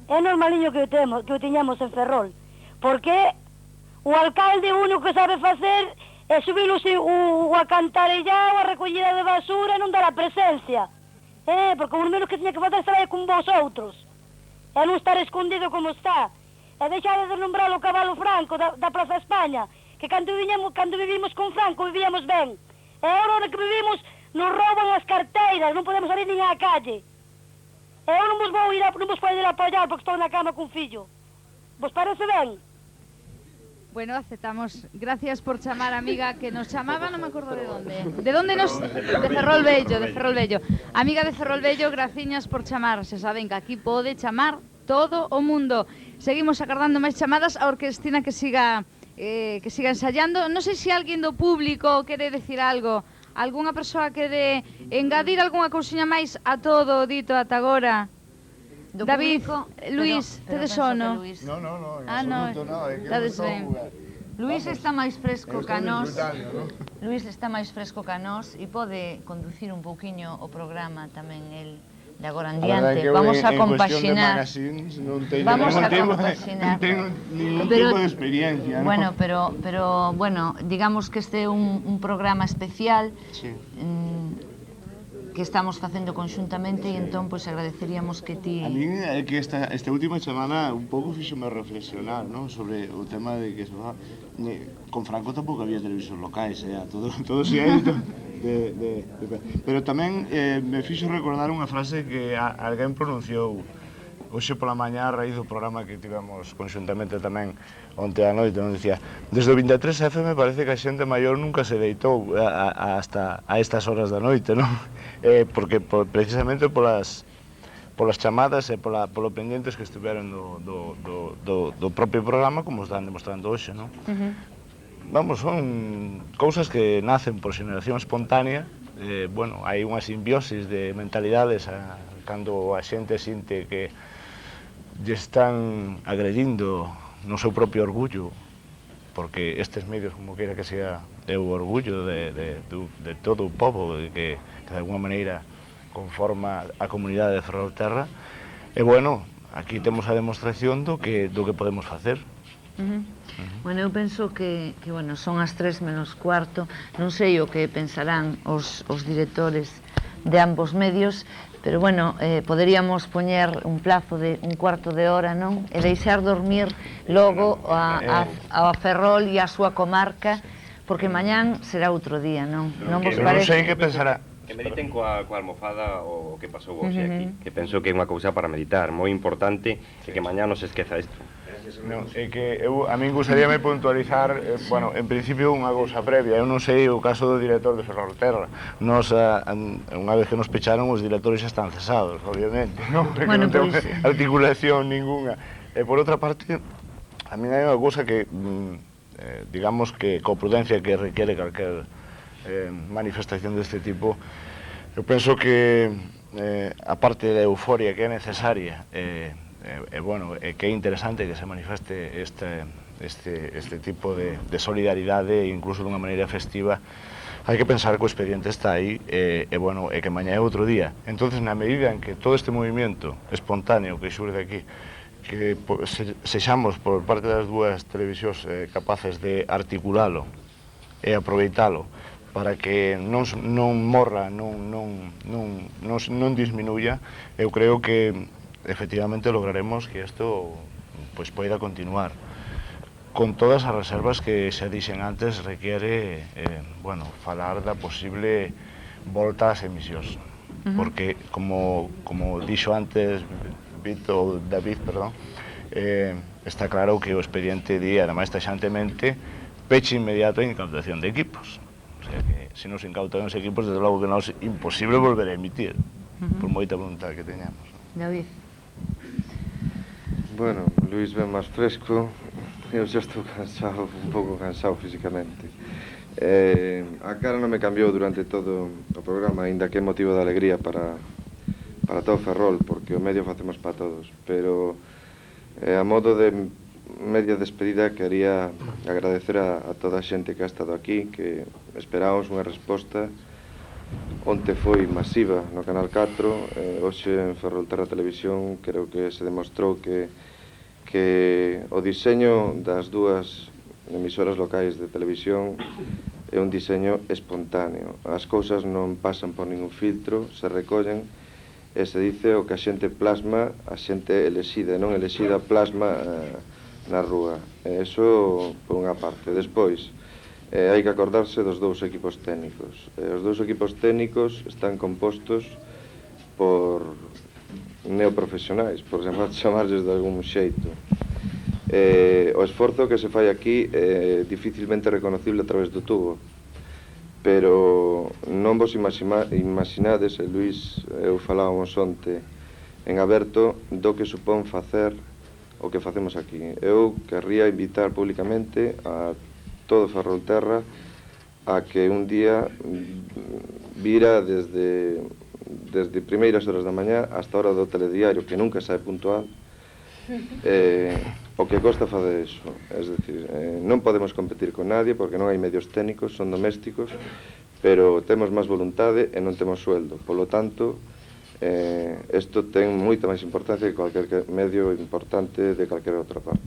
É normaliño que o tiñamos en Ferrol, porque o alcalde o único que sabe facer é subir o acantarellado, a recollida de basura e non dar a presencia. Porque o menos que tiña que fazer será con vos outros. E non estar escondido como está. E deixade de nombrar o cabalo Franco da Plaza España, que cando vivimos con Franco vivíamos ben. E agora que vivimos nos rouban as carteiras, non podemos salir nin á calle. E eu non vos vou ir a apoiar porque estou na cama con fillo. Vos parece ben? Bueno, aceptamos. Gracias por chamar, amiga, que nos chamaba, non me acordo de onde. De onde nos... De Ferrol Vello. Amiga de Ferrol Vello, graciñas por chamar. Se saben que aquí pode chamar todo o mundo. Seguimos agardando máis chamadas. A orquestina que siga ensayando. Non sei se alguén do público quere decir algo. Algúnha persoa quere engadir algunha cousiña máis a todo o dito ata agora. David, Luís, tedes sono? No, en absoluto no, é que non estou... Luís está máis fresco ca nós. Luís está máis fresco ca nós e pode conducir un pouquiño o programa tamén el de agora en diante. Vamos a compaxinar. Vamos a compaxinar. Non tengo ningún tipo de experiencia, ¿no? Bueno, pero bueno, digamos que este é un programa especial. Sí. Que estamos facendo conxuntamente e entón pois agradeceríamos que ti... A mí é que esta última semana un pouco fíxome reflexionar, ¿no? Sobre o tema de que con Franco tampouco había televisores locais, todo se ha ido pero tamén me fixo recordar unha frase que alguén pronunciou hoxe pola mañá a raíz do programa que tivemos conxuntamente tamén onte a noite, non dicía, desde o 23 FM parece que a xente maior nunca se deitou hasta a estas horas da noite, non? Porque precisamente polas chamadas e polo pendientes que estiveron do propio programa, como están demostrando hoxe, non? Vamos, son cousas que nacen por xeneración espontánea. Bueno, hai unha simbiosis de mentalidades cando a xente sinte que lle están agredindo no seu propio orgullo, porque estes medios, como queira que sea, é o orgullo de todo o povo que de alguma maneira conforma a comunidade de Ferrolterra. E bueno, aquí temos a demostración do que podemos facer. Bueno, eu penso que bueno, son as 3 menos cuarto, non sei o que pensarán os directores de ambos medios, pero bueno, poderíamos poñer un plazo de un cuarto de hora, non? E deixar dormir logo a Ferrol e a súa comarca, porque mañán será outro día, non? Non vos parece? Non sei que pensará. Que mediten coa almofada o que pasou hoxe aquí, que penso que é unha cousa para meditar, moi importante, e que mañá non se esqueza isto. Non, é que a min gustaríame puntualizar, bueno, en principio unha cousa previa. Eu non sei o caso do director de Ferrolterra. Nos, unha vez que nos pecharon, os directores xa están cesados, obviamente, non? Que non ten articulación ninguna. E por outra parte, a min hai unha cousa que, digamos que co prudencia que requiere calquer manifestación deste tipo, eu penso que a parte da euforia que é necesaria, bueno, que é interesante que se manifeste este tipo de solidaridade, incluso dunha maneira festiva. Hai que pensar que o expediente está aí bueno, e que mañá é outro día. Entonces, na medida en que todo este movimento espontáneo que xurde aquí, que sexamos por parte das dúas televisións capaces de articulalo e aproveitalo para que non morra, non disminuya, eu creo que efectivamente lograremos que isto pois poida continuar con todas as reservas que xa dixen antes. Requiere bueno, falar da posible volta ás emisións, porque como dixo antes David, perdón, está claro que o expediente di, ademais taxantemente, peche inmediato e incautación de equipos. O sea que se nos incautan os equipos, desde logo que nos é imposible volver a emitir, por moita voluntad que teñamos. David. Bueno, Luís ven máis fresco, eu xa estou cansado, un pouco cansado físicamente. A cara non me cambiou durante todo o programa, aínda que é motivo de alegría para todo Ferrol, porque o medio facemos para todos, pero a modo de media despedida quería agradecer a toda a xente que ha estado aquí, que esperábamos unha resposta onte foi masiva no Canal 4, hoxe en Ferrolterra Televisión creo que se demostrou que o diseño das dúas emisoras locais de televisión é un diseño espontáneo. As cousas non pasan por ningún filtro, se recollen e se dice o que a xente plasma, a xente elexida e non elexida plasma na rúa. Eso por unha parte. Despois, hai que acordarse dos dous equipos técnicos. Os dous equipos técnicos están compostos por neoprofesionais, por chamarlles de algún xeito. O esforzo que se fai aquí é dificilmente reconocible a través do tubo, pero non vos imaginades, e Luís eu falábamos onte en aberto do que supón facer o que facemos aquí. Eu querría invitar públicamente a todo Ferrolterra a que un día vira desde primeiras horas da mañá hasta a hora do telediario, que nunca sae puntual, o que costa fazer iso. É dicir, non podemos competir con nadie porque non hai medios técnicos, son domésticos, pero temos máis voluntade e non temos sueldo. Polo tanto, isto ten moita máis importancia que cualquier medio importante de calquera outra parte.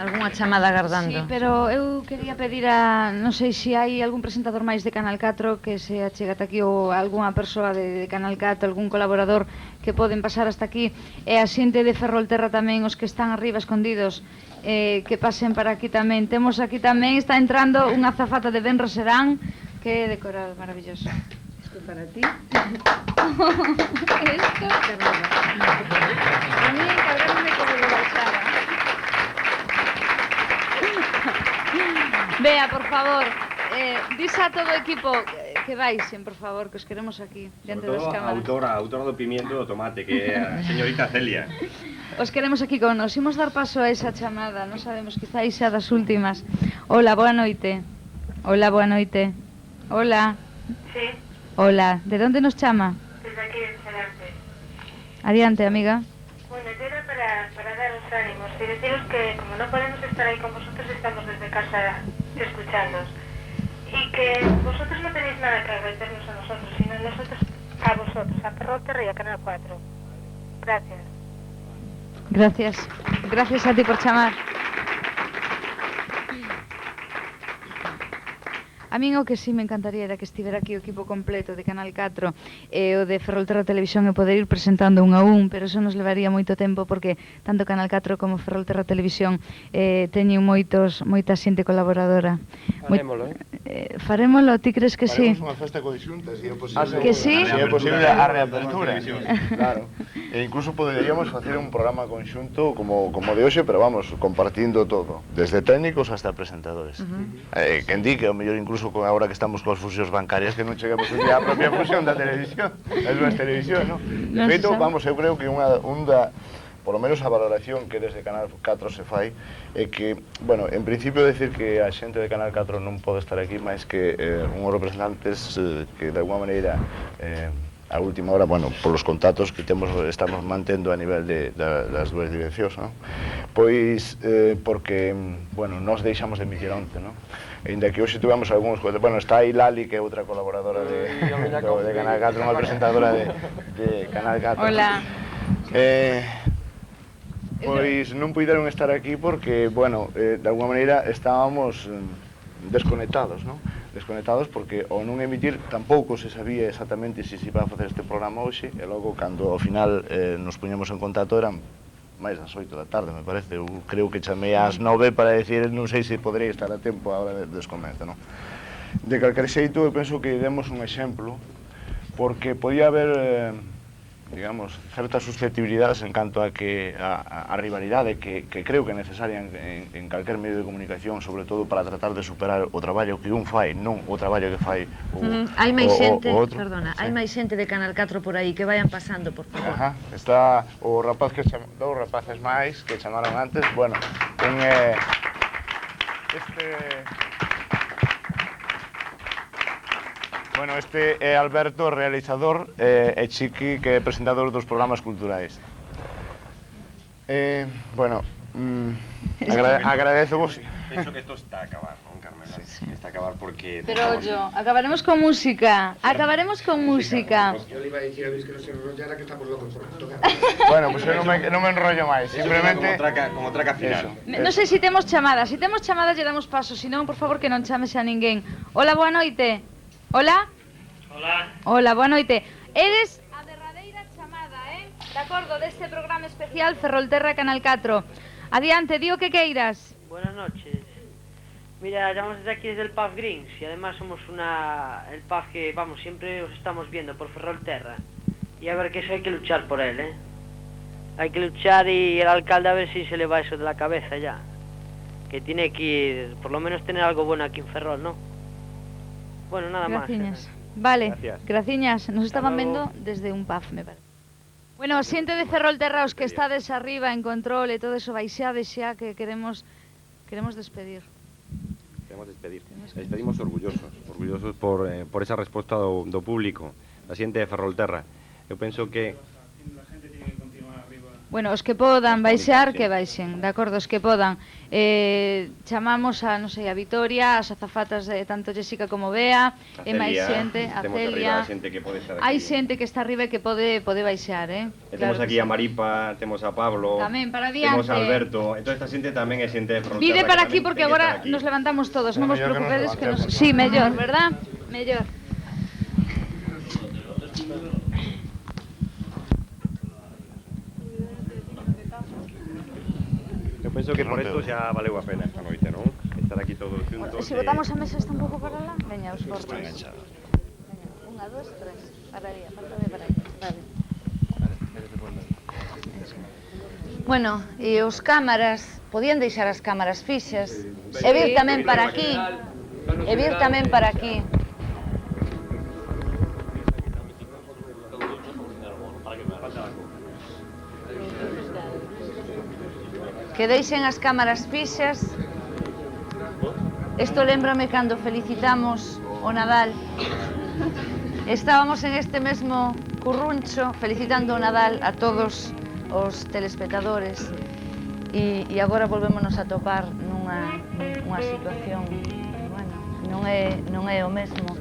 Algúnha chamada agardando. Sí, pero eu quería pedir a... Non sei se hai algún presentador máis de Canal 4 que se achega ata aquí, ou algunha persoa de Canal 4, algún colaborador que poden pasar hasta aquí, e a xente de Ferrolterra tamén, os que están arriba escondidos, que pasen para aquí tamén. Temos aquí tamén, está entrando unha azafata de Benro Serán, que é decorado maravilloso. Isto para ti. Isto, para mí encargarme de que me baixara. Bea, por favor, disa a todo o equipo que baixen, por favor, que os queremos aquí, diante das cámaras. Autora do pimiento do tomate, que é a señorita Celia. Os queremos aquí con nos. Imos dar paso a esa chamada, non sabemos, quizáis xa das últimas. Hola, boa noite. Hola, boa noite. Hola. Sí. Hola, de onde nos chama? Desde aquí, desde Adiante. Adiante, amiga. Bueno, yo era para daros ánimos y deciros que como no podemos estar ahí con vosotros, estamos desde casa escuchándoos. Y que vosotros no tenéis nada que agradecernos a nosotros, sino nosotros a vosotros, a Ferrolterra y a Canal 4. Gracias. Gracias. Gracias a ti por chamar. A min o que sí me encantaría era que estivera aquí o equipo completo de Canal 4 e o de Ferrolterra Televisión e poder ir presentando un a un, pero eso nos levaría moito tempo porque tanto Canal 4 como Ferrolterra Televisión teñen moita xente colaboradora. Farémolo, Farémolo, ti crees que sí? Faremos unha festa conxunta, se é posible. Que sí? Se é posible a reapertura. Claro. E incluso poderíamos facer un programa conxunto como de hoxe, pero vamos, compartindo todo, desde técnicos hasta presentadores. Quen di que o mellor incluso agora que estamos coas fusións bancarias que non chegamos un día a propia fusión da televisión, das dúas televisión, non? De feito, vamos, eu creo que por lo menos a valoración que desde Canal 4 se fai é que, bueno, en principio decir que a xente de Canal 4 non pode estar aquí máis que unhos representantes que de alguma maneira a última hora, bueno, polos contactos que estamos mantendo a nivel das dúas direccións, non? Pois porque, bueno, nos deixamos de emitir onte, non? Ainda que hoxe tuvemos algúns cousas, bueno, está aí Lali, que é outra colaboradora de Canal 4, unha presentadora de Canal 4. Hola. Pois non puideron estar aquí porque, bueno, de alguma maneira estábamos desconectados, non? Desconectados porque ao non emitir tampouco se sabía exactamente se iba a facer este programa hoxe e logo cando ao final nos puñemos en contacto eran máis das 8 da tarde, me parece. Eu creo que chamei ás 9 para decir, non sei se podería estar a tempo a hora de desconecto, non? De calquer xeito, eu penso que demos un exemplo porque podía haber, digamos, certas susceptibilidades en canto a que a rivalidade que creo que é necesaria en calquer medio de comunicación, sobre todo para tratar de superar o traballo que un fai, non o traballo que fai hai máis xente, perdona, hai máis xente de Canal 4 por aí que vayan pasando, por favor. Ajá, está o rapaz que dous rapaces máis que chamaron antes, bueno, Bueno, este é Alberto, realizador, e Chiqui, que é presentador dos programas culturais. Bueno, agradezco-vos. Penso que isto está a acabar, non, Carmela? Sí. Está a acabar porque... Pero yo, acabaremos con música. Acabaremos con música. Yo le iba a decir a Luis que no se enrollara, que estamos locos por tocar. Bueno, pues eu non me enrollo máis. Simplemente... Como traca final. Non sei se temos chamadas. Se temos chamadas, lle damos paso. Se non, por favor, que non chames a ninguén. Hola, boa noite. Hola? Hola, boa noite. Eres a derradeira chamada, de acordo, deste programa especial Ferrolterra Canal 4. Adiante, di o que queiras. Buenas noches. Mira, llamamos desde aquí desde el pub Greens y además somos el pub que, vamos, siempre os estamos viendo por Ferrolterra. Y a ver que eso hay que luchar por él, Hay que luchar y el alcalde a ver si se le va eso de la cabeza ya. Que tiene que ir, por lo menos tener algo bueno aquí en Ferrol, ¿no? Bueno, nada Graciñas. más. Vale, graciñas. Nos estaban vendo desde un pub, me parece. Bueno, xente de Ferrolterra, os que estades arriba en control e todo eso, baixade xa que queremos despedir. Queremos despedir. Despedimos orgullosos por esa resposta do público, da xente de Ferrolterra. Eu penso que Bueno, os que podan baixar, que baixen, de acordo, os que podan. Chamamos a, non sei, a Vitoria, as azafatas de tanto Jessica como Bea, e máis xente, a Celia. Hai xente que está arriba e que pode baixar, Temos aquí a Maripa, temos a Pablo, tamén, para diante. Temos a Alberto, e toda esta xente tamén é xente de Ferrolterra. Vide para aquí porque agora nos levantamos todos, non vos preocupedes que nos... Sí, mellor, verdad? Mellor. Eu penso que por isto xa valeu a pena esta noite, non? Estar aquí todos juntos. Se botamos a mesa está un pouco para lá, veña, os forros. Veña, 1, 2, 3. Pararía, falta de para aí. Vale. Bueno, e os cámaras, podían deixar as cámaras fixas, e vir tamén para aquí, Que deixen as cámaras fixas. Isto lembrame cando felicitamos o Nadal. Estábamos en este mesmo curruncho felicitando o Nadal a todos os telespectadores e agora volvémonos a topar nunha situación, bueno, non é o mesmo,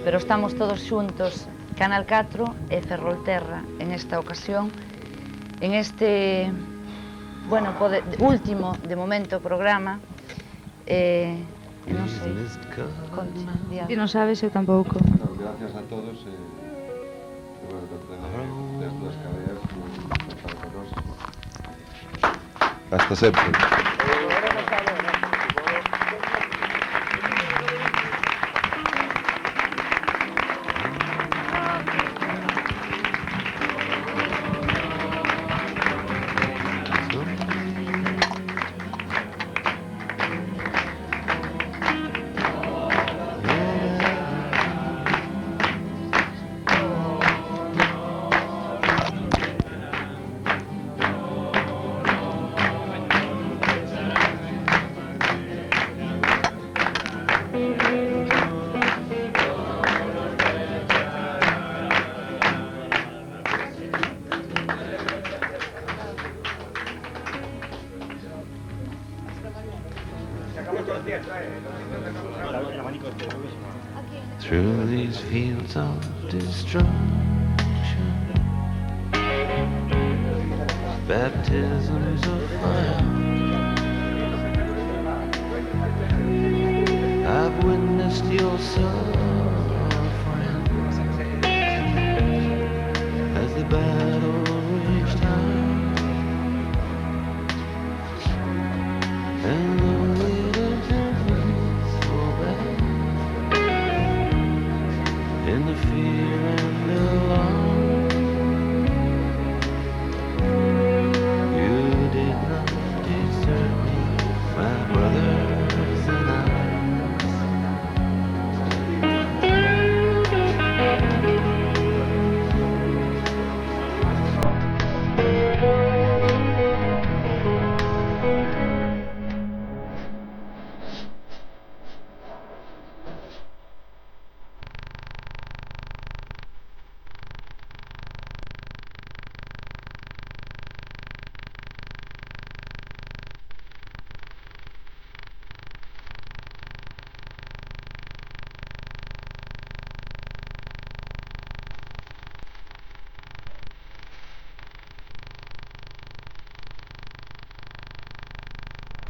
pero estamos todos xuntos, Canal 4 e Ferrolterra en esta ocasión, en este, bueno, último de momento programa, non sei, Concha, Ti non sabes, eu tampouco. Gracias a todos e bueno, das dúas cadeas para connosco. Hasta sempre. Through these fields of destruction, baptisms of fire, I've witnessed your suffering as the battle